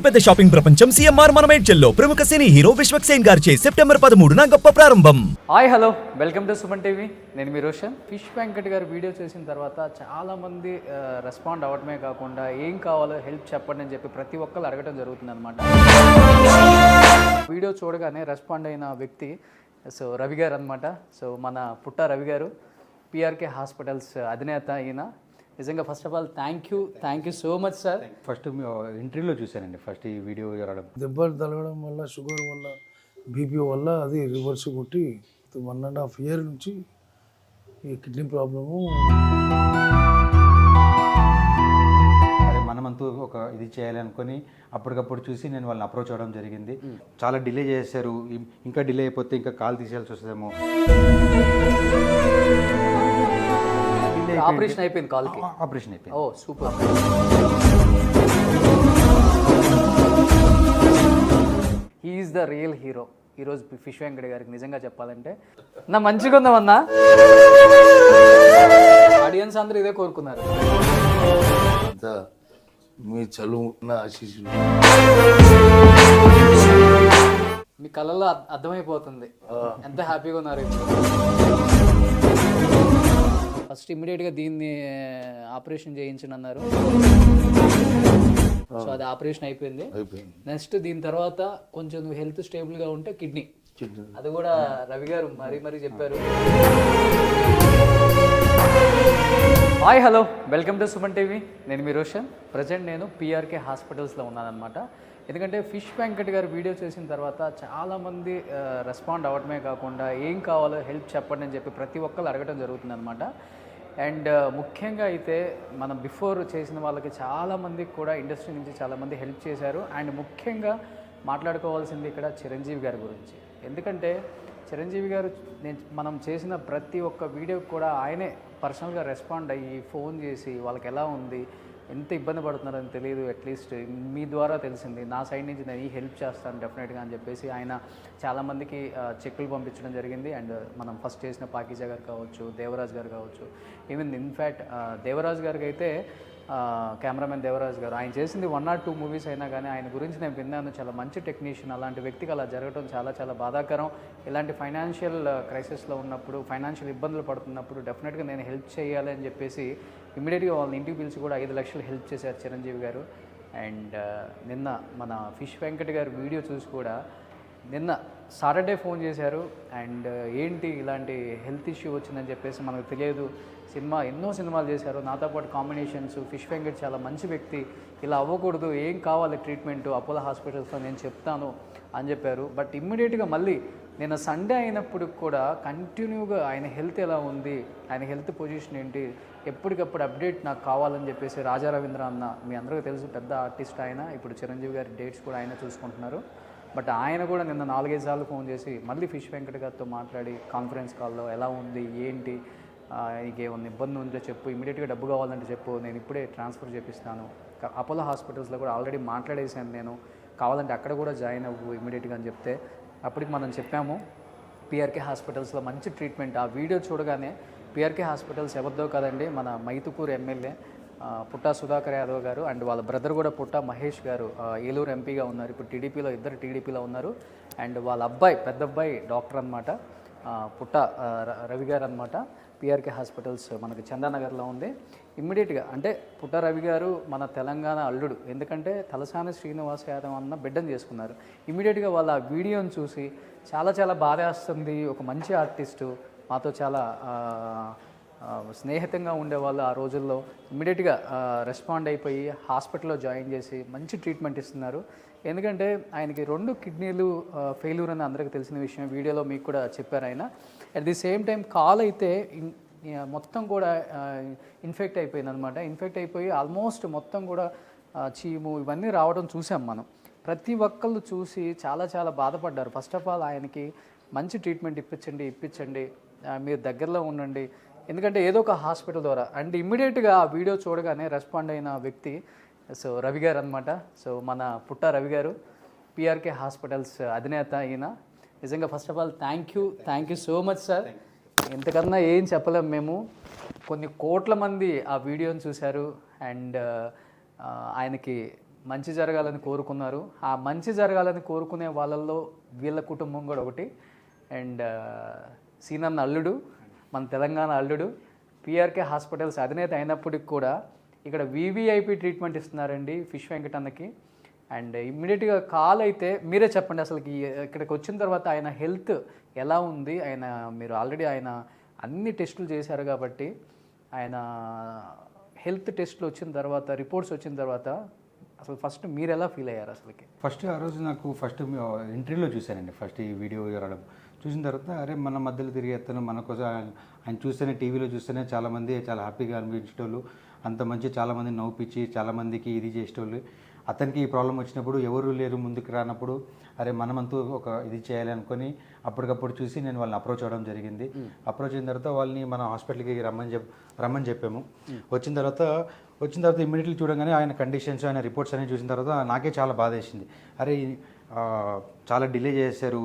పెద్ద షాపింగ్ ప్రపంచం సిఎంఆర్ మనమేడ్చల్లో ప్రముఖ సినీ హీరో విశ్వక్ సేన్ గారిచే సెప్టెంబర్ 13న గొప్ప ప్రారంభం. Hi hello welcome to Suman TV. నేను మీ రోషన్. ఫిష్ వెంకట్ గారు వీడియో చేసిన తర్వాత చాలామంది రెస్పాండ్ అవ్వడమే కాకుండా ఏం కావాలో హెల్ప్ చెప్పండి అని చెప్పి ప్రతి ఒక్కరు అడగడం జరుగుతుంది అనమాట. వీడియో చూడగానే రెస్పాండ్ అయిన వ్యక్తి రవి గారు అనమాట. మన పుట్ట రవి గారు పిఆర్కే హాస్పిటల్స్ అధినేత ఈయన. నిజంగా first of all thank you so much sir. First ఇంటర్వ్యూలో చూశానండి ఫస్ట్ ఈ వీడియో రావడం. దెబ్బలు తగలడం వల్ల షుగర్ వల్ల బీపీ వల్ల అది రివర్స్ కొట్టి 1.5 year నుంచి ఈ కిడ్నీ ప్రాబ్లము. అరే మనమంతూ ఒక ఇది చేయాలి అనుకొని అప్పటికప్పుడు చూసి నేను వాళ్ళని అప్రోచ్ అవ్వడం జరిగింది. చాలా డిలే చేశారు, ఇంకా డిలే అయిపోతే ఇంకా కాల్ తీసేయాల్సి వస్తుందేమో. ఆపరేషన్ అయిపోయింది, కాల్కి ఆపరేషన్ అయిపోయింది. Oh super. He is the real hero. ఈరోజు ఫిష్ వెంకట్ గారికి నిజంగా చెప్పాలంటే నా మంచిగా ఉందామన్నా. ఆడియన్స్ అందరూ ఇదే కోరుకున్నారు. మీ చలువు నా ఆశీస్సులు మీ కళ్ళల్లో అర్థమైపోతుంది ఎంత హ్యాపీగా ఉన్నారు. ఫస్ట్ ఇమ్మీడియట్గా దీన్ని ఆపరేషన్ చేయించనన్నారు. సో అది ఆపరేషన్ అయిపోయింది. నెక్స్ట్ దీని తర్వాత కొంచెం నువ్వు హెల్త్ స్టేబుల్గా ఉంటే కిడ్నీ, అది కూడా రవి గారు మరీ చెప్పారు. Hi hello welcome to Suman TV. నేను మీ రోషన్. ప్రజెంట్ నేను పిఆర్కే హాస్పిటల్స్లో ఉన్నానన్నమాట. ఎందుకంటే ఫిష్ వెంకట్ గారు వీడియో చేసిన తర్వాత చాలామంది రెస్పాండ్ అవ్వడమే కాకుండా ఏం కావాలో హెల్ప్ చెప్పండి అని చెప్పి ప్రతి ఒక్కరు అడగడం జరుగుతుంది అనమాట. అండ్ ముఖ్యంగా అయితే మనం బిఫోర్ చేసిన వాళ్ళకి చాలామందికి కూడా ఇండస్ట్రీ నుంచి చాలామంది హెల్ప్ చేశారు. అండ్ ముఖ్యంగా మాట్లాడుకోవాల్సింది ఇక్కడ చిరంజీవి గారి గురించి. ఎందుకంటే చిరంజీవి గారు మనం చేసిన ప్రతి ఒక్క వీడియోకి కూడా ఆయనే పర్సనల్గా రెస్పాండ్ అయ్యి ఫోన్ చేసి వాళ్ళకి ఎలా ఉంది, ఎంత ఇబ్బంది పడుతున్నారని తెలియదు, అట్లీస్ట్ మీ ద్వారా తెలిసింది, నా సైడ్ నుంచి నేను ఈ హెల్ప్ చేస్తాను డెఫినెట్గా అని చెప్పేసి ఆయన చాలామందికి చెక్కులు పంపించడం జరిగింది. అండ్ మనం ఫస్ట్ చేసిన పాకీజా గారు కావచ్చు, దేవరాజ్ గారు కావచ్చు, ఈవెన్ ఇన్ఫ్యాక్ట్ దేవరాజ్ గారికి అయితే కెమెరామెన్ దేవరాజ్ గారు ఆయన చేసింది 1 or 2 మూవీస్ అయినా కానీ ఆయన గురించి నేను విన్నాను. చాలా మంచి టెక్నీషియన్. అలాంటి వ్యక్తికి అలా జరగడం చాలా బాధాకరం. ఇలాంటి ఫైనాన్షియల్ క్రైసిస్లో ఉన్నప్పుడు, ఫైనాన్షియల్ ఇబ్బందులు పడుతున్నప్పుడు డెఫినెట్గా నేను హెల్ప్ చేయాలి అని చెప్పేసి ఇమ్మీడియట్గా వాళ్ళని ఇంటికి పిలిచి కూడా 5 లక్షలు హెల్ప్ చేశారు చిరంజీవి గారు. అండ్ నిన్న మన ఫిష్ వెంకట్ గారు వీడియో చూసి కూడా నిన్న సాటర్డే ఫోన్ చేశారు. అండ్ ఏంటి ఇలాంటి హెల్త్ ఇష్యూ వచ్చిందని చెప్పేసి మనకు తెలియదు. ఎన్నో సినిమాలు చేశారు, నాతో పాటు కాంబినేషన్స్. ఫిష్ వెంకట్ చాలా మంచి వ్యక్తి, ఇలా అవ్వకూడదు, ఏం కావాలి ట్రీట్మెంట్ అపోలో హాస్పిటల్స్లో నేను చెప్తాను అని చెప్పారు. బట్ ఇమ్మీడియట్గా మళ్ళీ నిన్న సండే అయినప్పుడు కూడా కంటిన్యూగా ఆయన హెల్త్ ఎలా ఉంది, ఆయన హెల్త్ పొజిషన్ ఏంటి, ఎప్పటికప్పుడు అప్డేట్ నాకు కావాలని చెప్పేసి రాజా రవీంద్ర అన్న, మీ అందరికీ తెలుసు, పెద్ద ఆర్టిస్ట్ ఆయన. ఇప్పుడు చిరంజీవి గారి డేట్స్ కూడా ఆయన చూసుకుంటున్నారు. బట్ ఆయన కూడా నిన్న 4-5 సార్లు ఫోన్ చేసి మళ్ళీ ఫిష్ వెంకట్ గారితో మాట్లాడి కాన్ఫరెన్స్ కాల్లో ఎలా ఉంది, ఏంటి, నీకేమన్నా ఇబ్బంది ఉందో చెప్పు, ఇమీడియట్గా డబ్బు కావాలంటే చెప్పు, నేను ఇప్పుడే ట్రాన్స్ఫర్ చేపిస్తాను. అపోలో హాస్పిటల్స్లో కూడా ఆల్రెడీ మాట్లాడేసాను, నేను కావాలంటే అక్కడ కూడా జాయిన్ అవ్వు ఇమీడియట్గా అని చెప్తే అప్పటికి మనం చెప్పాము పిఆర్కే హాస్పిటల్స్లో మంచి ట్రీట్మెంట్. ఆ వీడియో చూడగానే పిఆర్కే హాస్పిటల్స్ ఎవరిదో కదండి, మన మైతుకూరు ఎమ్మెల్యే పుట్టా సుధాకర్ యాదవ్ గారు అండ్ వాళ్ళ బ్రదర్ కూడా పుట్టా మహేష్ గారు ఏలూరు ఎంపీగా ఉన్నారు. ఇప్పుడు టీడీపీలో, ఇద్దరు టీడీపీలో ఉన్నారు. అండ్ వాళ్ళ అబ్బాయి, పెద్ద అబ్బాయి డాక్టర్ అనమాట, పుట్టా రవి గారు అనమాట. పిఆర్కే హాస్పిటల్స్ మనకి చందానగర్లో ఉంది. ఇమ్మీడియట్గా అంటే పుట్టా రవి గారు మన తెలంగాణ అల్లుడు. ఎందుకంటే తలసాని శ్రీనివాస్ యాదవ్ అన్న బిడ్డను చేసుకున్నారు. ఇమ్మీడియట్గా వాళ్ళ ఆ వీడియోని చూసి చాలా బాధేస్తుంది. ఒక మంచి ఆర్టిస్టు, మాతో చాలా స్నేహితంగా ఉండేవాళ్ళు ఆ రోజుల్లో. ఇమ్మీడియట్గా రెస్పాండ్ అయిపోయి హాస్పిటల్లో జాయిన్ చేసి మంచి ట్రీట్మెంట్ ఇస్తున్నారు. ఎందుకంటే ఆయనకి 2 కిడ్నీలు ఫెయిల్యూర్ అని అందరికీ తెలిసిన విషయం, వీడియోలో మీకు కూడా చెప్పారు ఆయన. At the same time call అయితే మొత్తం కూడా ఇన్ఫెక్ట్ అయిపోయింది అనమాట. ఇన్ఫెక్ట్ అయిపోయి ఆల్మోస్ట్ మొత్తం కూడా చీము ఇవన్నీ రావడం చూసాం మనం. ప్రతి ఒక్కళ్ళు చూసి చాలా బాధపడ్డారు. ఫస్ట్ ఆఫ్ ఆల్ ఆయనకి మంచి ట్రీట్మెంట్ ఇప్పించండి, మీరు దగ్గరలో ఉండండి. ఎందుకంటే ఏదో ఒక హాస్పిటల్ ద్వారా. అండ్ ఇమ్మీడియట్గా ఆ వీడియో చూడగానే రెస్పాండ్ అయిన వ్యక్తి రవి గారు అనమాట. మన పుట్ట రవి గారు పిఆర్కే హాస్పిటల్స్ అధినేత ఈయన. నిజంగా first of all thank you so much sir. ఎంతకన్నా ఏం చెప్పలేము మేము. కొన్ని కోట్ల మంది ఆ వీడియోని చూశారు. అండ్ ఆయనకి మంచి జరగాలని కోరుకున్నారు. ఆ మంచి జరగాలని కోరుకునే వాళ్ళల్లో వీళ్ళ కుటుంబం కూడా ఒకటి. అండ్ సీనన్న అల్లుడు, మన తెలంగాణ అల్లుడు, పిఆర్కే హాస్పిటల్స్ అధినేత అయినప్పటికి కూడా ఇక్కడ వివిఐపి ట్రీట్మెంట్ ఇస్తున్నారండి ఫిష్ వెంకటన్నకి. అండ్ ఇమ్మీడియట్గా కాల్ అయితే మీరే చెప్పండి అసలు ఇక్కడికి వచ్చిన తర్వాత ఆయన హెల్త్ ఎలా ఉంది. మీరు ఆల్రెడీ ఆయన అన్ని టెస్టులు చేశారు కాబట్టి ఆయన హెల్త్ టెస్ట్లు వచ్చిన తర్వాత, రిపోర్ట్స్ వచ్చిన తర్వాత అసలు ఫస్ట్ మీరు ఎలా ఫీల్ అయ్యారు అసలుకి? ఫస్ట్ ఆ రోజు నాకు ఇంటర్వ్యూలో చూశానండి. ఫస్ట్ ఈ వీడియో రావడం చూసిన తర్వాత అరే మన మధ్యలో తిరిగేస్తాను, మన కోసం ఆయన చూస్తేనే, టీవీలో చూస్తేనే చాలామంది చాలా హ్యాపీగా అనిపించేటోళ్ళు, అంత మంచి చాలామంది నవ్వుపిచ్చి చాలామందికి ఇది చేసేటోళ్ళు. అతనికి ఈ ప్రాబ్లం వచ్చినప్పుడు ఎవరు లేరు ముందుకు రానప్పుడు అరే మనమంతూ ఒక ఇది చేయాలి అనుకొని అప్పటికప్పుడు చూసి నేను వాళ్ళని అప్రోచ్ అవ్వడం జరిగింది. అప్రోచ్ అయిన తర్వాత వాళ్ళని మన హాస్పిటల్కి రమ్మని చెప్పాము. వచ్చిన తర్వాత ఇమ్మీడియట్లీ చూడగానే ఆయన కండిషన్స్, ఆయన రిపోర్ట్స్ అనేవి చూసిన తర్వాత నాకే చాలా బాధ వేసింది. అరే చాలా డిలే చేశారు,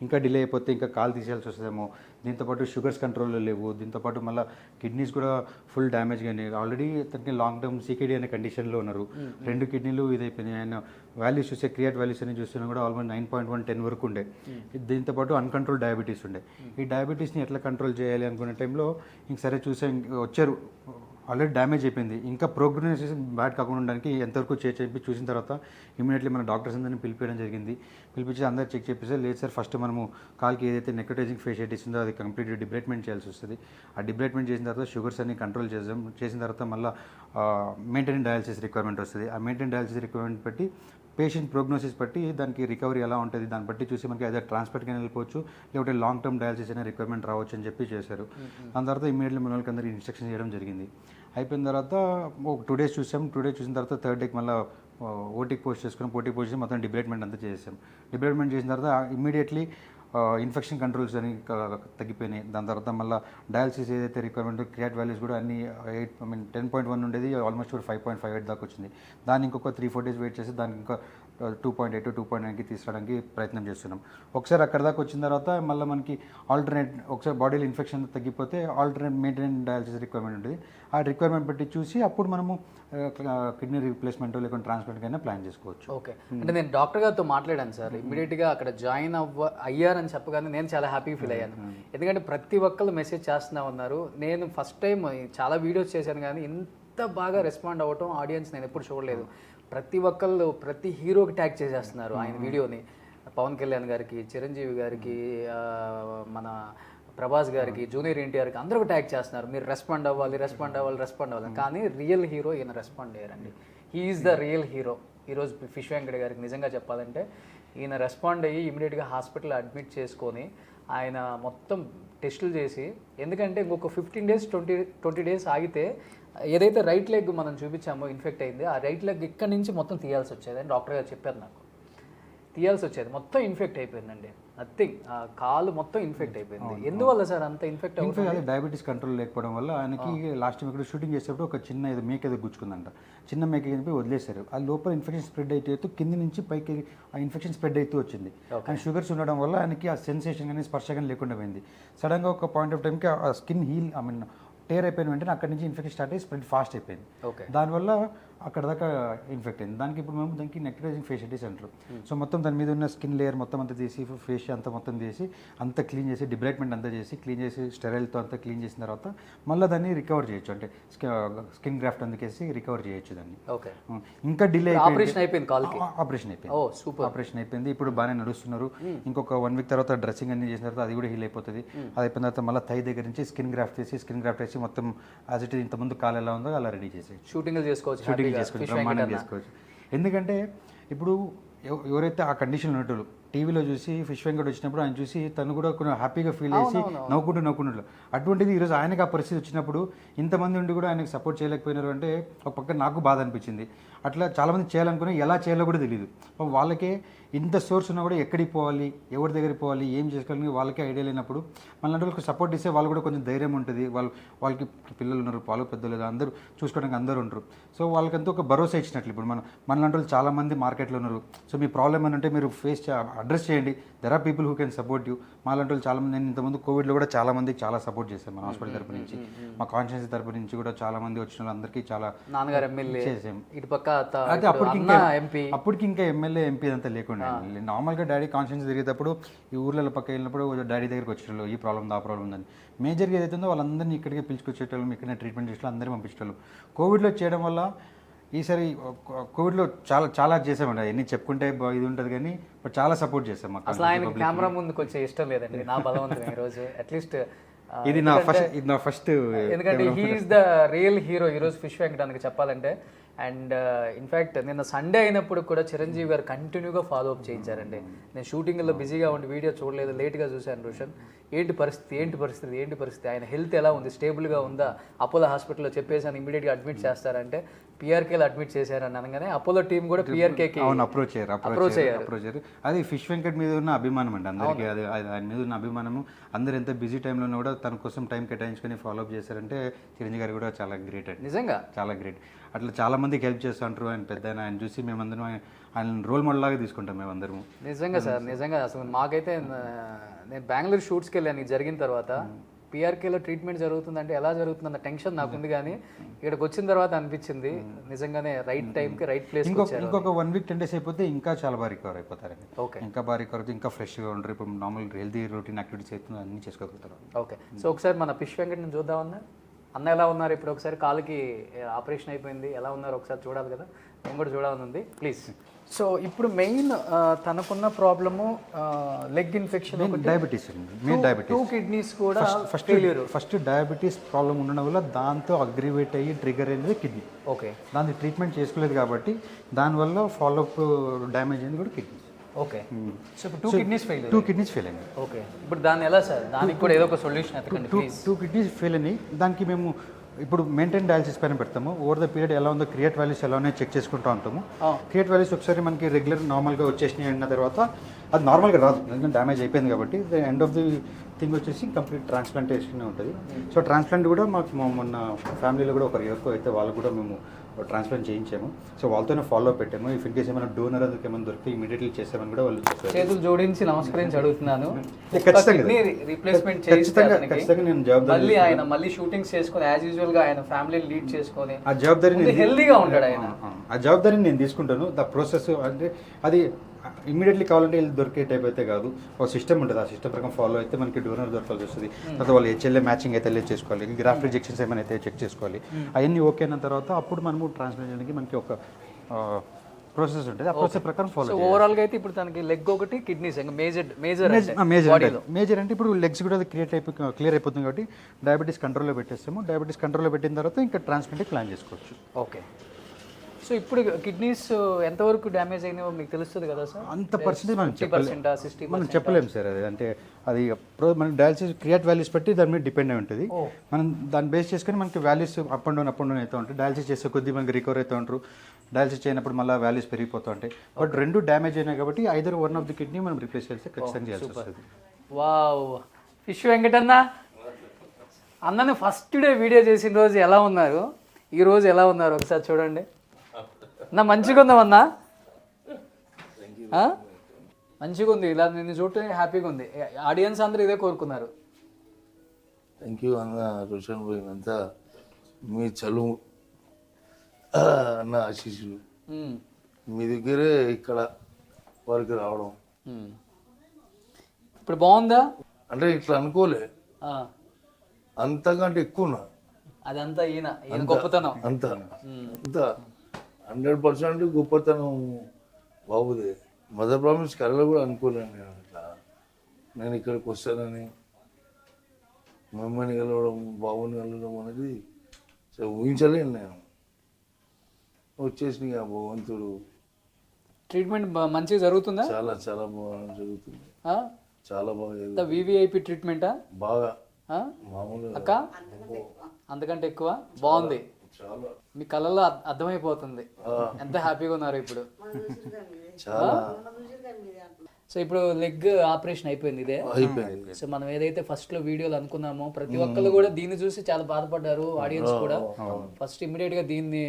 ఇంకా డిలే అయిపోతే ఇంకా కాలు తీసేయాల్సి వస్తుందేమో, దీంతోపాటు షుగర్స్ కంట్రోల్లో లేవు, దీంతోపాటు మళ్ళీ కిడ్నీస్ కూడా ఫుల్ డ్యామేజ్ కానీ ఆల్రెడీ అతనికి లాంగ్ టర్మ్ సీకేడీ అనే కండిషన్లో ఉన్నారు. 2 కిడ్నీలు ఇదైపోయినాయి. ఆయన వాల్యూస్ చూస్తే క్రియేట్ వాల్యూస్ అని చూస్తున్నా కూడా ఆల్మోస్ట్ 9.1 10 వరకు ఉండే. దీంతోపాటు అన్కంట్రోల్ డయాబెటీస్ ఉండే. ఈ డయాబెటీస్ని ఎట్లా కంట్రోల్ చేయాలి అనుకునే టైంలో ఇంక సరే చూసే వచ్చారు, ఆల్రెడీ డ్యామేజ్ అయిపోయింది, ఇంకా ప్రోగ్నోసిస్ బ్యాడ్ కాకుండా ఉండడానికి ఎంతవరకు చెప్పి చూసిన తర్వాత ఇమీడియట్లీ మన డాక్టర్స్ అందరినీ పిలిపించడం జరిగింది. పిలిపించి అందరూ చెక్ చేపిస్తే లేదు సార్, ఫస్ట్ మనము కాల్కి ఏదైతే నెక్రోటైజింగ్ ఫేషియటిస్ ఉందో అది కంప్లీట్ డిబ్రేట్మెంట్ చేయాల్సి వస్తుంది. ఆ డిబ్రేట్మెంట్ చేసిన తర్వాత షుగర్స్ అన్ని కంట్రోల్ చేసిన తర్వాత మళ్ళీ మెయింటైన్ డయాలసిస్ రిక్వైర్మెంట్ వస్తుంది. ఆ మెయింటైన్ డయాలసిస్ రిక్వైర్మెంట్ బట్టి పేషెంట్ ప్రోగ్నోసిస్ బట్టి దానికి రికవరీ ఎలా ఉంటుంది దాన్ని బట్టి చూసి మనకి అదే ట్రాన్స్పోర్ట్కి వెళ్ళిపోవచ్చు, లేకపోతే లాంగ్ టర్మ్ డయాలసిస్ అనే రిక్వైర్మెంట్ రావచ్చు అని చెప్పి చేశారు. దాని తర్వాత ఇమీడియట్లీ మన వాళ్ళకి అందరికీ ఇన్స్ట్రక్షన్ చేయడం జరిగింది. అయిపోయిన తర్వాత ఒక 2 days చూసాం. 2 days చూసిన తర్వాత 3rd డేకి మళ్ళీ ఓటీకి పోస్ట్ చేసుకుని చేసి మొత్తం డిబ్రేట్మెంట్ అంతా చేసాం. డిబ్రేట్మెంట్ చేసిన తర్వాత ఇమీడియట్లీ ఇన్ఫెక్షన్ కంట్రోల్స్ అని తగ్గిపోయినాయి. దాని తర్వాత మళ్ళీ డయాలసిస్ ఏదైతే రిక్వైర్మెంట్ క్రియేట్ వాల్యూస్ కూడా అన్ని 10.1 ఉండేది ఆల్మోస్ట్ 5.58 దాకా వచ్చింది. దాన్ని ఇంకొక 3-4 days వెయిట్ చేసి దానికి ఇంకా 2.8 2.9కి తీసుకురావడానికి ప్రయత్నం చేస్తున్నాం. ఒకసారి అక్కడ దాకా వచ్చిన తర్వాత మళ్ళీ మనకి ఒకసారి బాడీలో ఇన్ఫెక్షన్ తగ్గిపోతే ఆల్టర్నేట్ మెయింటైన్ డయాలసిస్ రిక్వైర్మెంట్ ఉంటుంది. ఆ రిక్వైర్మెంట్ బట్టి చూసి అప్పుడు మనము కిడ్నీ రీప్లేస్మెంట్ లేకుంటే ట్రాన్స్ప్లాంట్ అయినా ప్లాన్ చేసుకోవచ్చు. ఓకే, అంటే నేను డాక్టర్ గారితో మాట్లాడాను సార్. ఇమీడియట్గా అక్కడ జాయిన్ అయ్యారని చెప్పగానే నేను చాలా హ్యాపీ ఫీల్ అయ్యాను. ఎందుకంటే ప్రతి ఒక్కరు మెసేజ్ చేస్తూనే ఉన్నారు. నేను ఫస్ట్ టైం చాలా వీడియోస్ చేశాను కానీ ఇంత బాగా రెస్పాండ్ అవ్వటం ఆడియన్స్ నేను ఎప్పుడు చూడలేదు. ప్రతి ఒక్కళ్ళు ప్రతి హీరోకి ట్యాగ్ చేసేస్తున్నారు ఆయన వీడియోని. పవన్ కళ్యాణ్ గారికి, చిరంజీవి గారికి, మన ప్రభాస్ గారికి, జూనియర్ ఎన్టీఆర్కి అందరూ ట్యాగ్ చేస్తున్నారు. మీరు రెస్పాండ్ అవ్వాలి. కానీ రియల్ హీరో ఈయన రెస్పాండ్ అయ్యారండి. He's the real hero. ఈరోజు ఫిష్ వెంకట గారికి నిజంగా చెప్పాలంటే ఈయన రెస్పాండ్ అయ్యి ఇమీడియట్గా హాస్పిటల్ అడ్మిట్ చేసుకొని ఆయన మొత్తం టెస్టులు చేసి, ఎందుకంటే ఇంకొక 15 days 20 days ఆగితే ఏదైతే రైట్ లెగ్ మనం చూపించామో ఇన్ఫెక్ట్ అయింది, ఆ రైట్ లెగ్ ఇక్కడ నుంచి మొత్తం తీయాల్సి వచ్చేది అని డాక్టర్ గారు చెప్పారు. నాకు తీయాల్సి వచ్చేది, మొత్తం ఇన్ఫెక్ట్ అయిపోయిందండి. నథింగ్, ఆ కాలు మొత్తం ఇన్ఫెక్ట్ అయిపోయింది. ఎందువల్ల సార్ అంత ఇన్ఫెక్ట్ అవుతుంది? అదే డయాబెటీస్ కంట్రోల్ లేకపోవడం వల్ల ఆయనకి లాస్ట్ టైం ఇక్కడ షూటింగ్ చేసేటప్పుడు ఒక చిన్న మేక ఏదో గుచ్చుకుందంట. చిన్న మేక చెప్పి వదిలేశారు. ఆ లోపల ఇన్ఫెక్షన్ స్ప్రెడ్ అయితే కింది నుంచి పైకి ఆ ఇన్ఫెక్షన్ స్ప్రెడ్ అవుతూ వచ్చింది. అండ్ షుగర్స్ ఉండడం వల్ల ఆయనకి ఆ సెన్సేషన్ కానీ స్పర్శ కానీ లేకుండా పోయింది. సడన్గా ఒక పాయింట్ ఆఫ్ టైంకి ఆ స్కిన్ టేర్ అయిపోయిన వెంటనే అక్కడ నుంచి ఇన్ఫెక్షన్ స్టార్ట్ అయ్యి స్ప్రెడ్ ఫాస్ట్ అయిపోయింది. దానివల్ల అక్కడ దాకా ఇన్ఫెక్ట్ అయింది. దానికి ఇప్పుడు మేము దానికి నెక్రోటైజింగ్ ఫేషియటిస్ అంటారు. సో మొత్తం దాని మీద ఉన్న స్కిన్ లేయర్ మొత్తం అంతా తీసి ఫేస్ అంతా మొత్తం చేసి అంతా క్లీన్ చేసి డిబ్రేట్మెంట్ అంతా చేసి క్లీన్ చేసి స్టెరైల్తో అంతా క్లీన్ చేసిన తర్వాత మళ్ళీ దాన్ని రికవర్ చేయొచ్చు. అంటే స్కిన్ గ్రాఫ్ట్ అందుకేసి రికవర్ చేయొచ్చు దాన్ని. ఇంకా డిలే ఆపరేషన్ అయిపోయింది, ఆపరేషన్ అయిపోయింది. ఇప్పుడు బాగానే నడుస్తున్నారు. ఇంకొక 1 week తర్వాత డ్రెస్సింగ్ అన్ని చేసిన తర్వాత అది కూడా హీల్ అయిపోతుంది. అది అయిపోయిన తర్వాత మళ్ళీ థై దగ్గర నుంచి స్కిన్ గ్రాఫ్ట్ చేసి మొత్తం యాజ్ ఇట్ ఇంతకుముందు కాలు ఎలా ఉందో అలా రెడీ చేసి షూటింగ్ చేసుకోవచ్చు, బ్రహ్మాండం చేసుకోవచ్చు. ఎందుకంటే ఇప్పుడు ఎవరైతే ఆ కండిషన్ ఉన్నట్టు టీవీలో చూసి ఫిష్ వెంకట్ వచ్చినప్పుడు ఆయన చూసి తను కూడా కొన్ని హ్యాపీగా ఫీల్ చేసి నవ్వుకుంటూ అటువంటిది ఈరోజు ఆయనకి ఆ పరిస్థితి వచ్చినప్పుడు ఇంతమంది ఉండి కూడా ఆయనకు సపోర్ట్ చేయలేకపోయినారు అంటే ఒక పక్క నాకు బాధ అనిపించింది. అట్లా చాలామంది చేయాలనుకుని ఎలా చేయాలో కూడా తెలియదు. వాళ్ళకే ఇంత సోర్స్ ఉన్నా కూడా ఎక్కడికి పోవాలి, ఎవరి దగ్గరికి పోవాలి, ఏం చేసుకోవాలని వాళ్ళకే ఐడియా లేనప్పుడు మళ్ళీ వాళ్ళకి సపోర్ట్ ఇస్తే వాళ్ళు కూడా కొంచెం ధైర్యం ఉంటుంది. వాళ్ళకి పిల్లలు ఉన్నారు, వాళ్ళు పెద్దలు అందరూ చూసుకోవడానికి అందరూ ఉంటారు. సో వాళ్ళకంతా ఒక భరోసా ఇచ్చినట్లు. ఇప్పుడు మనలాంటి వాళ్ళు చాలామంది మార్కెట్లో ఉన్నారు. సో మీ ప్రాబ్లమ్ అని అంటే మీరు అడ్రస్ చేయండి. There are people who can support you. మాలాంటి వాళ్ళు చాలామంది, నేను ఇంతకుముందు కోవిడ్లో కూడా చాలామందికి చాలా సపోర్ట్ చేశాను. మన హాస్పిటల్ తరపు నుంచి, మా కాన్షియన్స్ తరపు నుంచి కూడా చాలామంది వచ్చిన వాళ్ళందరికీ చాలా నాన్నగారు ఎమ్మెల్యే చేసాం. ఇటు పక్క అయితే అప్పటికి ఇంకా ఎమ్మెల్యే ఎంపీ అంతా లేకుండా నార్మల్గా డాడీ కాన్షియన్స్ తిరిగేటప్పుడు ఈ ఊర్లలో పక్క వెళ్ళినప్పుడు డాడీ దగ్గరికి వచ్చేటోళ్ళు ఈ ప్రాబ్లం ఆ ప్రాబ్లం ఉందని మేజర్గా ఏదైతుందో వాళ్ళందరినీ ఇక్కడికే పిలుచుకొచ్చేటోళ్ళం ఇక్కడనే ట్రీట్మెంట్ చేసేటోళ్ళు అందరూ పంపించేటోళ్ళు కోవిడ్లో చేయడం వల్ల ఈసారి కోవిడ్లో చాలా చేసామండి ఎన్ని చెప్పుకుంటే ఇది ఉంటుంది కానీ బట్ చాలా సపోర్ట్ చేసాం మాకు. అసలు ఆయన కెమెరా ముందుకు వచ్చే ఇష్టం లేదండి, నా బలవంతం ఈరోజు అట్లీస్ట్ ఇది నా ఫస్ట్ ఎందుకంటే హీఈస్ ద రియల్ హీరో ఈరోజు ఫిష్ వెంకటానికి చెప్పాలంటే. అండ్ ఇన్ఫ్యాక్ట్ నిన్న సండే అయినప్పుడు కూడా చిరంజీవి గారు కంటిన్యూగా ఫాలో అప్ చేయించారండి. నేను షూటింగ్లో బిజీగా ఉండి వీడియో చూడలేదు, లేట్గా చూశాను. రోషన్ ఏంటి పరిస్థితి ఆయన హెల్త్ ఎలా ఉంది, స్టేబుల్గా ఉందా, అపోలో హాస్పిటల్లో చెప్పేసాను ఇమీడియట్గా అడ్మిట్ చేస్తారంటే పిఆర్కేలో అడ్మిట్ చేశారని అనగానే అపోలో టీం కూడా పిఆర్కేకి అప్రోచ్ అయ్యారు. అది ఫిష్ వెంకట్ మీద ఉన్న అభిమానం అండి అందరికీ. అది ఆయన మీద ఉన్న అభిమానము అందరు ఎంత బిజీ టైంలో కూడా తన కోసం టైం కేటాయించుకొని ఫాలో అప్ చేశారంటే చిరంజీవి గారు కూడా చాలా గ్రేట్ అండి, నిజంగా చాలా గ్రేట్. అట్లా చాలా మందికి హెల్ప్ చేస్తుంటారు ఆయన పెద్ద ఆయన చూసి మేమందరం ఆయన రోల్ మోడల్ లాగా తీసుకుంటాం మేమందరం. నిజంగా సార్, నిజంగా అసలు మాకైతే నేను బెంగళూరు షూట్స్కి వెళ్ళాను ఇది జరిగిన తర్వాత. పిఆర్కేలో ట్రీట్మెంట్ జరుగుతుందంటే ఎలా జరుగుతుందన్న టెన్షన్ నాకుంది, కానీ ఇక్కడికి వచ్చిన తర్వాత అనిపించింది నిజంగానే రైట్ టైంకి రైట్ ప్లేస్. ఇంకొక 1 వీక్ 10 days అయిపోతే ఇంకా చాలా బాగా రికవర్ అయిపోతారండి. ఓకే, ఇంకా బాగా రికవర్ అవుతుంది, ఇంకా ఫ్రెష్గా ఉంటారు. ఇప్పుడు నార్మల్ హెల్తీ రొటీన్ యాక్టివిటీస్ అవుతుంది అన్నీ చేసుకోగలుగుతారు. ఓకే, సో ఒకసారి మన ఫిష్ వెంకట్ని చూద్దామన్నా. అన్న ఎలా ఉన్నారు ఇప్పుడు? ఒకసారి కాలుకి ఆపరేషన్ అయిపోయింది, ఎలా ఉన్నారు ఒకసారి చూడాలి కదా, నేను కూడా చూడాలని ఉంది ప్లీజ్. సో ఇప్పుడు మెయిన్ తనకున్న ప్రాబ్లము లెగ్ ఇన్ఫెక్షన్, డయాబెటీస్ అండి, మెయిన్ డయాబెటీస్. 2 kidneys కూడా ఫస్ట్ డయాబెటీస్ ప్రాబ్లం ఉండడం వల్ల దాంతో అగ్రివేట్ అయ్యి ట్రిగర్ అయింది కిడ్నీ. ఓకే, దాన్ని ట్రీట్మెంట్ చేసుకోలేదు కాబట్టి దానివల్ల ఫాలోఅప్ డ్యామేజ్ అయింది కూడా కిడ్నీ. ఓకే, సో ఇప్పుడు 2 kidneys ఫెయిల్ అయింది. ఓకే, ఇప్పుడు దాన్ని ఎలా సార్, దానికి కూడా ఏదో ఒక సొల్యూషన్ ఎత్తకండి ప్లీజ్. 2 kidneys ఫెయిల్ అయినాయి. దానికి మేము ఇప్పుడు మెయింటైన్ డయాలసిస్ పైన పెడతాము. ఓవర్ ద పీరియడ్ ఎలా ఉందో క్రియేట్ వాల్యూస్ ఎలా ఉన్నాయో చెక్ చేసుకుంటూ ఉంటాము. క్రియేట్ వాల్యూస్ ఒకసారి మనకి రెగ్యులర్ నార్మల్గా వచ్చేసినాయి అన్న తర్వాత అది నార్మల్గా రాదు, ఎందుకంటే డ్యామేజ్ అయిపోయింది కాబట్టి. The end of the thing వచ్చేసి కంప్లీట్ ట్రాన్స్ప్లాంటేషన్ ఉంటుంది. సో ట్రాన్స్ప్లాంట్ కూడా మాకు మొన్న ఫ్యామిలీలో కూడా ఒకరు ఎవరికో అయితే వాళ్ళకు కూడా మేము ట్రాన్స్ప్లాంట్ చేయించాము. సో వాళ్ళతోనే ఫాలో పెట్టాము. ఇఫ్ ఇన్ కేస్ ఏమైనా డోనర్ అందుకు ఏమైనా దొరికితే ఇమీడియట్లీ చేసామని కూడా వాళ్ళు చేతులు జోడించి నమస్కరించి అడుగుతున్నాను. రీప్లేస్మెంట్ ఖచ్చితంగా నేను జవాబుదారీ మళ్ళీ షూటింగ్స్ చేసుకొని యాజ్ యూజువల్ గా ఆయన ఫ్యామిలీ లీడ్ చేసుకొని ఆ జవాబుదారీని హెల్దీగా ఉంటాడు ఆయన. ఆ జవాబుదారీని నేను తీసుకుంటాను. ద ప్రాసెస్ అంటే అది ఇమీడియట్లీ కావాలంటే వీళ్ళు దొరికే టైప్ అయితే కాదు, ఒక సిస్టమ్ ఉంటుంది. ఆ సిస్టమ్ ప్రకారం ఫాలో అయితే మనకి డోనర్ దొరకాల్సి వస్తుంది. తర్వాత వాళ్ళు హెచ్ఎల్ఏ మ్యాచింగ్ అయితే చేసుకోవాలి, గ్రాఫ్ట్ రిజెక్షన్స్ ఏమైనా అయితే చెక్ చేసుకోవాలి. అవన్నీ ఓకే అయిన తర్వాత అప్పుడు మనము ట్రాన్స్ప్లాంట్ చేయడానికి మనకి ఒక ప్రాసెస్ ఉంటుంది. ఆ ప్రాసెస్ ప్రకారం ఫాలో. ఓవరాల్ గా అయితే ఇప్పుడు తనకి లెగ్ ఒకటి, కిడ్నీస్ మేజర్ అంటే ఇప్పుడు లెగ్స్ కూడా క్లియర్ అయిపోతుంది కాబట్టి డయాబెటీస్ కంట్రోల్లో పెట్టేస్తాము. డయాబెటీస్ కంట్రోల్లో పెట్టిన తర్వాత ఇంకా ట్రాన్స్ప్లాంట్ ప్లాన్ చేసుకోవచ్చు. ఓకే, సో ఇప్పుడు కిడ్నీస్ ఎంతవరకు డ్యామేజ్ అయినాయో మీకు తెలుస్తుంది కదా సార్? అంత పర్సెంటేజ్ మనం చెప్పలేము సార్. అది అంటే అది మన డయాలసిస్ క్రియేట్ వాల్యూస్ బట్టి దాని మీద డిపెండ్ అయి ఉంటుంది. మనం దాన్ని బేస్ చేసుకొని మనకి వాల్యూస్ అప్ అండ్ డౌన్ అవుతూ ఉంటాయి. డయాలసిస్ చేసే కొద్దీ మనకి రికవర్ అవుతూ ఉంటారు, డయాలసిస్ చేయనప్పుడు మళ్ళీ వాల్యూస్ పెరిగిపోతూ ఉంటాయి. బట్ 2 డ్యామేజ్ అయినాయి కాబట్టి either one of the kidney మనం రిప్లేస్ చేస్తే ఖచ్చితంగా చేయాల్సి వస్తుంది. వావ్, ఫిష్ వెంకటన్న అన్నని ఫస్ట్ డే వీడియో చేసిన రోజు ఎలా ఉన్నారు, ఈ రోజు ఎలా ఉన్నారు ఒకసారి చూడండి. నా మంచిగా ఉందామన్నా, మంచిగా ఉంది. ఇలా నిన్ను చూడటం హ్యాపీగా ఉంది. ఆడియన్స్ అందరూ ఇదే కోరుకున్నారు. థ్యాంక్ యూ అన్న రోషన్ పోయినంతా మీ చలువు అన్న ఆశీస్సులు మీ దగ్గరే ఇక్కడ వరకు రావడం. ఇప్పుడు బాగుందా? అంటే ఇట్లా అనుకోలే, అంతకంటే ఎక్కువ అదంతా ఈయన గొప్పతనం. అంత 100% గొప్పతనం బాబుదే. మదర్ ప్రామిస్ కళలో కూడా అనుకోలేను నేను. ఇట్లా నేను ఇక్కడికి వస్తానని, మమ్మల్ని కలవడం, బాబుని కలవడం అనేది ఊహించలేను నేను. వచ్చేసి భగవంతుడు ట్రీట్మెంట్ మంచిగా జరుగుతుందా? చాలా చాలా బాగా జరుగుతుంది, చాలా బాగా. వివిఐపి ట్రీట్మెంటా? బాగా మామూలు అక్క అంతకంటే ఎక్కువ బాగుంది. మీ కళ్ళలో అర్థమైపోతుంది ఎంత హ్యాపీగా ఉన్నారు ఇప్పుడు. సో ఇప్పుడు లెగ్ ఆపరేషన్ అయిపోయింది ఇదే. సో మనం ఏదైతే ఫస్ట్ లో వీడియోలు అనుకున్నామో ప్రతి ఒక్కళ్ళు కూడా దీన్ని చూసి చాలా బాధపడ్డారు. ఆడియన్స్ కూడా ఫస్ట్ ఇమ్మీడియట్ గా దీన్ని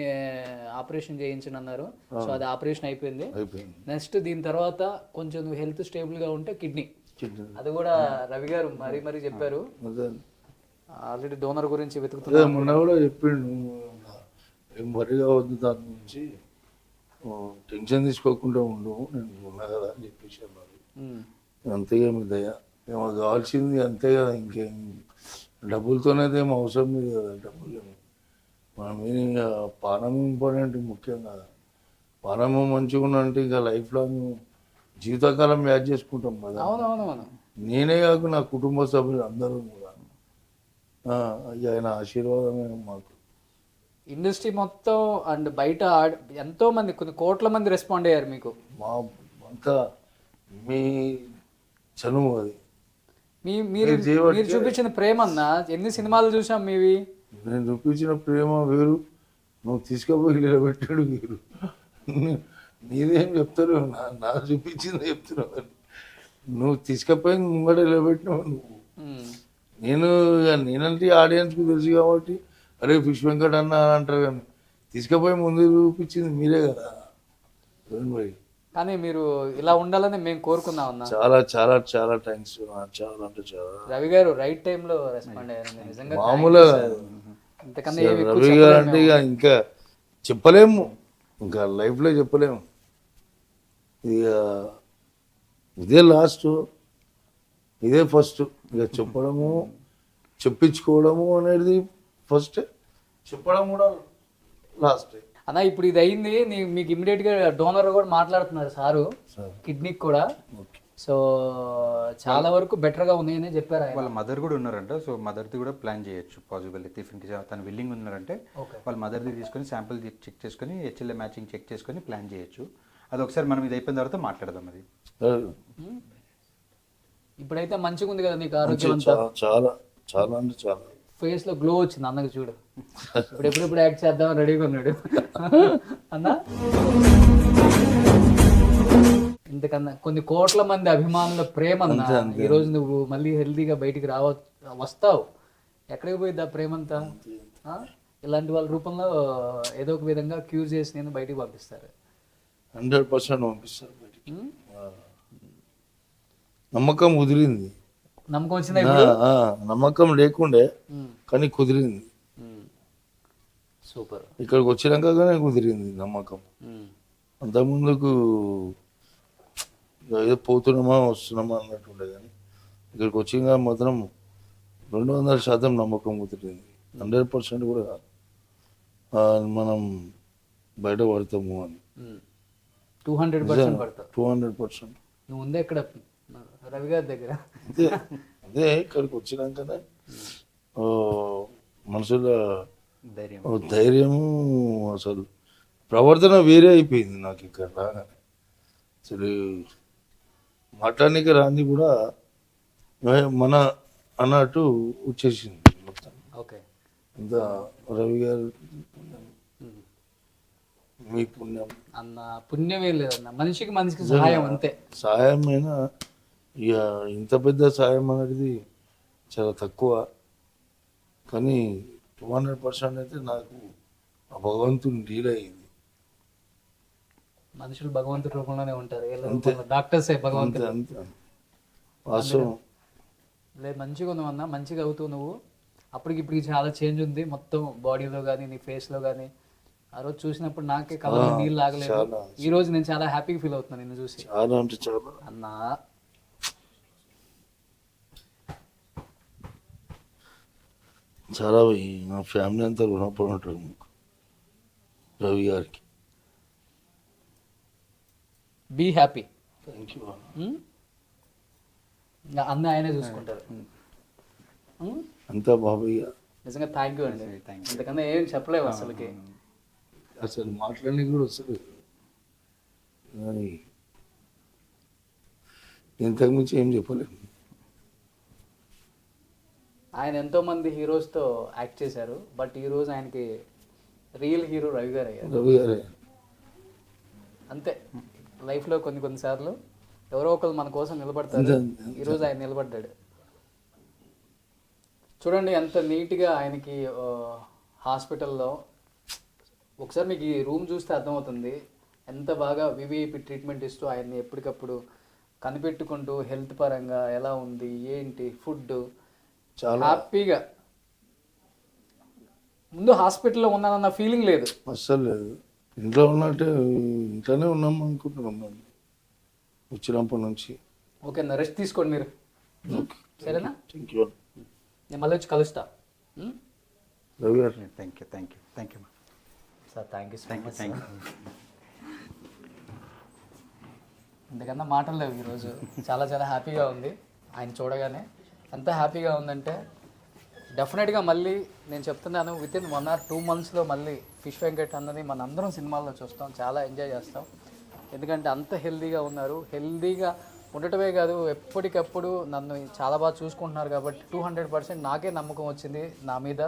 ఆపరేషన్ చేయించని అన్నారు. సో అది ఆపరేషన్ అయిపోయింది. నెక్స్ట్ దీని తర్వాత కొంచెం హెల్త్ స్టేబుల్ గా ఉంటే కిడ్నీ, అది కూడా రవి గారు మరీ చెప్పారు. ఆల్రెడీ డోనర్ గురించి వెతుకుతున్నారు. మొన్న కూడా చెప్పిండు, మరిగా వద్దు దాని గురించి, టెన్షన్ తీసుకోకుండా ఉండు, నేను ఉన్నా కదా అని చెప్పేసి అన్నారు. అంతేగా మీ దయ, ఏమో కావాల్సింది అంతే కదా, ఇంకేం డబ్బులతోనైతే ఏమో అవసరం లేదు కదా, డబ్బులు మనం ఇంకా పానం ఇంపార్టెంట్ ముఖ్యం కదా. పానము మంచిగా ఉన్నంటే ఇంకా లైఫ్ లాంగ్ జీవితకాలం యాడ్ చేసుకుంటాం కదా. అవునవునవును. నేనే కాక నా కుటుంబ సభ్యులు అందరూ కూడా ఆయన ఆశీర్వాదమే మాకు. ఇండస్ట్రీ మొత్తం అండ్ బయట ఎంతో మంది, కొన్ని కోట్ల మంది రెస్పాండ్ అయ్యారు మీకు. మా అంతా మీ చనువు అది. మీరు చూపించిన ప్రేమ అన్న, ఎన్ని సినిమాలు చూసాం మీవి. నేను చూపించిన ప్రేమ వేరు, నువ్వు తీసుకుపోయి నిలబెట్టాడు వేరు. నీదేం చెప్తారు, నా చూపించింది చెప్తున్నావు. నువ్వు తీసుకుపోయి ముంగట నిలబెట్టినావు నువ్వు. నేనంటే ఆడియన్స్కి తెలుసు కాబట్టి అరే ఫిష్ వెంకట్ అన్న అని అంటారు, కానీ తీసుకుపోయి ముందు చూపించింది మీరే కదా. కానీ మీరు ఇలా ఉండాలని మేము కోరుకున్నాం అన్న. చాలా చాలా చాలా థ్యాంక్స్, చాలా అంటే చాలా. రవి గారు రైట్ టైంలో రెస్పాండ్ అయ్యారు నిజంగా. మామూలుగా రవి గారు అంటే ఇంకా చెప్పలేము, ఇంకా లైఫ్లో చెప్పలేము. ఇక ఇదే లాస్ట్, ఇదే ఫస్ట్. ఇక చెప్పడము చెప్పించుకోవడము అనేది ఫస్ట్, చెప్పడం కూడా లాస్ట్. అన్న ఇప్పుడు ఇది అయింది, మీకు ఇమ్మీడియట్ గా డోనర్ కూడా మాట్లాడుతున్నారు సారు, కిడ్నీకి కూడా. సో చాలా వరకు బెటర్ గా ఉన్నాయని చెప్పారు. వాళ్ళ మదర్ కూడా ఉన్నారంట, సో మదర్ది కూడా ప్లాన్ చేయొచ్చు పాసిబిలిటీ. తను విల్లింగ్ ఉన్నారంటే వాళ్ళ మదర్ది తీసుకొని శాంపుల్ చెక్ చేసుకొని హెచ్ఎల్ఏ మ్యాచింగ్ చెక్ చేసుకొని ప్లాన్ చేయొచ్చు. అది ఒకసారి మనం ఇది అయిపోయిన తర్వాత మాట్లాడదాం. అది ఇప్పుడైతే మంచిగా ఉంది కదా నీకు ఆరోగ్యం అంతా? చాలా చాలా అంటే చాలా. ఫేస్ లో గ్లో వచ్చింది అన్నకు, చూడు ఇప్పుడు ఎప్పుడెప్పుడు యాక్ట్ చేద్దామని రెడీగా ఉన్నాడు అన్న. ఇంతకన్నా కొన్ని కోట్ల మంది అభిమానుల ప్రేమ అన్న. ఈ రోజు నువ్వు మళ్ళీ హెల్తీగా బయటికి వస్తావు, ఎక్కడికి పోయిద్ది ఆ ప్రేమంతా? ఇలాంటి వాళ్ళ రూపంలో ఏదో ఒక విధంగా క్యూర్ చేసి నేను బయటికి పంపిస్తారు. 100% పంపిస్తారు బయటికి. నమ్మకం కుదిరింది. నమ్మకం వచ్చిందా? నమ్మకం లేకుండే కానీ కుదిరింది. సూపర్. ఇక్కడికి వచ్చినాకనే కుదిరింది నమ్మకం. అంతకుముందుకు ఏదో పోతున్నామా వస్తున్నామా అన్నట్టు ఉండే, కానీ ఇక్కడికి వచ్చిన మాత్రం 200% నమ్మకం కుదిరింది. 100% కూడా మనం బయట పడతాము అని. 200% పడతావు. 200%. నువ్వు ఉందే ఇక్కడ రవి గారి దగ్గర. అదే ఇక్కడికి వచ్చినాకనే మనసులో ధైర్యము, అసలు ప్రవర్తన వేరే అయిపోయింది నాకు ఇక్కడ రాగానే. అసలు మాట్లాడడానికి రాని కూడా మన అన్నట్టు వచ్చేసింది మొత్తం. ఓకే. అంతా రవి గారు మీ పుణ్యం అన్న. పుణ్యమే లేదన్న, మనిషికి మనిషికి సహాయం అంతే. సహాయమైనా ఇక ఇంత పెద్ద సహాయం అనేది చాలా తక్కువ, కానీ 200% అయితే నాకు ఆ భగవంతుని డీల్ అయ్యింది. మనుషులు భగవంతుడి రూపంలోనే ఉంటారు, డాక్టర్స్ భగవంతుడు. అంతే వాస్తవం. లేదు మంచిగా ఉన్నావు అన్న, మంచిగా అవుతావు నువ్వు. అప్పటికి ఇప్పటికి చాలా చేంజ్ ఉంది మొత్తం బాడీలో కానీ నీ ఫేస్లో కానీ. ఆ రోజు చూసినప్పుడు నాకే కళ్ళ నీళ్ళు ఆగలేదు. ఈ రోజు నేను చాలా హ్యాపీగా ఫీల్ అవుతున్నాను నిన్ను చూసి. చాలా అంటే చాలా అన్నా. చాలా నా ఫ్యామిలీ అంతా రుణపడి ఉంటారు మీకు, రవి గారికి. Be happy. Thank you. అన్న ఆయనే చూసుకుంటారు. అంతా బాబయ్య. నిజంగా థ్యాంక్ యూ అండి. ఇంతకన్నా ఏం చెప్పలేవు అసలుకి. అసలు మాట్లాడడానికి కూడా వస్తుంది, కానీ ఇంతకు మించి ఏం చెప్పలేము. ఆయన ఎంతో మంది హీరోస్తో యాక్ట్ చేశారు, బట్ ఈ రోజు ఆయనకి రియల్ హీరో రవి గారు అయ్యారు. రవి గారే అంతే. లైఫ్లో కొన్నిసార్లు ఎవరో ఒకరు మన కోసం నిలబడతారు. ఈరోజు ఆయన నిలబడ్డాడు. చూడండి ఎంత నీట్గా ఆయనకి హాస్పిటల్లో. ఒకసారి మీకు ఈ రూమ్ చూస్తే అర్థమవుతుంది ఎంత బాగా వివిఐపి ట్రీట్మెంట్ ఇస్తూ ఆయన్ని ఎప్పటికప్పుడు కనిపెట్టుకుంటూ హెల్త్ పరంగా ఎలా ఉంది ఏంటి ఫుడ్ చాలా హ్యాపీగా. ముందు హాస్పిటల్లో ఉన్నానన్న ఫీలింగ్ లేదు అస్సలు లేదు. ఇంట్లో ఉన్నట్టే ఇంట్లోనే ఉన్నాం అనుకుంటున్నాం మేము వచ్చినప్పటి నుంచి. ఓకే అన్న, రెస్ట్ తీసుకోండి మీరు. సరేనా? థ్యాంక్ యూ నేను మళ్ళీ వచ్చి కలుస్తా. రవి గారు. Thank you sir thank you so much. Thank you. ఇంతకన్నా మాటలు లేవు ఈరోజు. చాలా చాలా హ్యాపీగా ఉంది ఆయన చూడగానే. ఎంత హ్యాపీగా ఉందంటే డెఫినెట్గా మళ్ళీ నేను చెప్తున్నాను, విత్ ఇన్ 1 or 2 monthsలో మళ్ళీ ఫిష్ వెంకట్ అన్నది మన అందరం సినిమాల్లో చూస్తాం, చాలా ఎంజాయ్ చేస్తాం. ఎందుకంటే అంత హెల్దీగా ఉన్నారు. హెల్దీగా ఉండటమే కాదు, ఎప్పటికప్పుడు నన్ను చాలా బాగా చూసుకుంటున్నారు. కాబట్టి 200% నాకే నమ్మకం వచ్చింది నా మీద.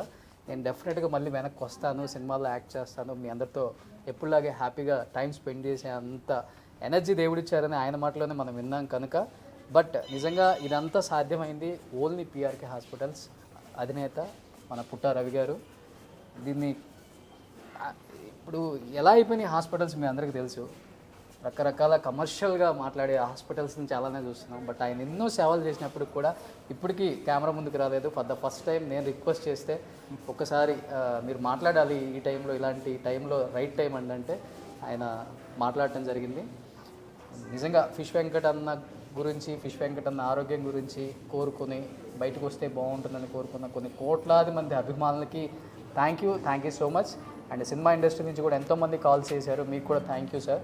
నేను డెఫినెట్గా మళ్ళీ వెనక్కి వస్తాను, సినిమాల్లో యాక్ట్ చేస్తాను, మీ అందరితో ఎప్పుడులాగే హ్యాపీగా టైం స్పెండ్ చేసే అంత ఎనర్జీ దేవుడిచ్చారని ఆయన మాటలోనే మనం విన్నాం కనుక. బట్ నిజంగా ఇదంతా సాధ్యమైంది ఓన్లీ పిఆర్కే హాస్పిటల్స్ అధినేత మన పుట్టా రవి గారు. దీన్ని ఇప్పుడు ఎలా అయిపోయినాయి హాస్పిటల్స్ మీ అందరికీ తెలుసు. రకరకాల కమర్షియల్గా మాట్లాడే హాస్పిటల్స్ని చాలానే చూస్తున్నాం. బట్ ఆయన ఎన్నో సేవలు చేసినప్పుడు కూడా ఇప్పటికీ కెమెరా ముందుకు రాలేదు. ఫర్ ద ఫస్ట్ టైం నేను రిక్వెస్ట్ చేస్తే ఒక్కసారి మీరు మాట్లాడాలి ఈ టైంలో, ఇలాంటి టైంలో రైట్ టైం అంటే ఆయన మాట్లాడటం జరిగింది. నిజంగా ఫిష్ వెంకట్ అన్న గురించి, ఫిష్ వెంకట్ అన్న ఆరోగ్యం గురించి కోరుకుని బయటకు వస్తే బాగుంటుందని కోరుకున్న కొన్ని కోట్లాది మంది అభిమానులకి thank you so much. And cinema industry నుంచి కూడా ఎంతోమంది కాల్స్ చేశారు, మీకు కూడా థ్యాంక్ యూ సార్.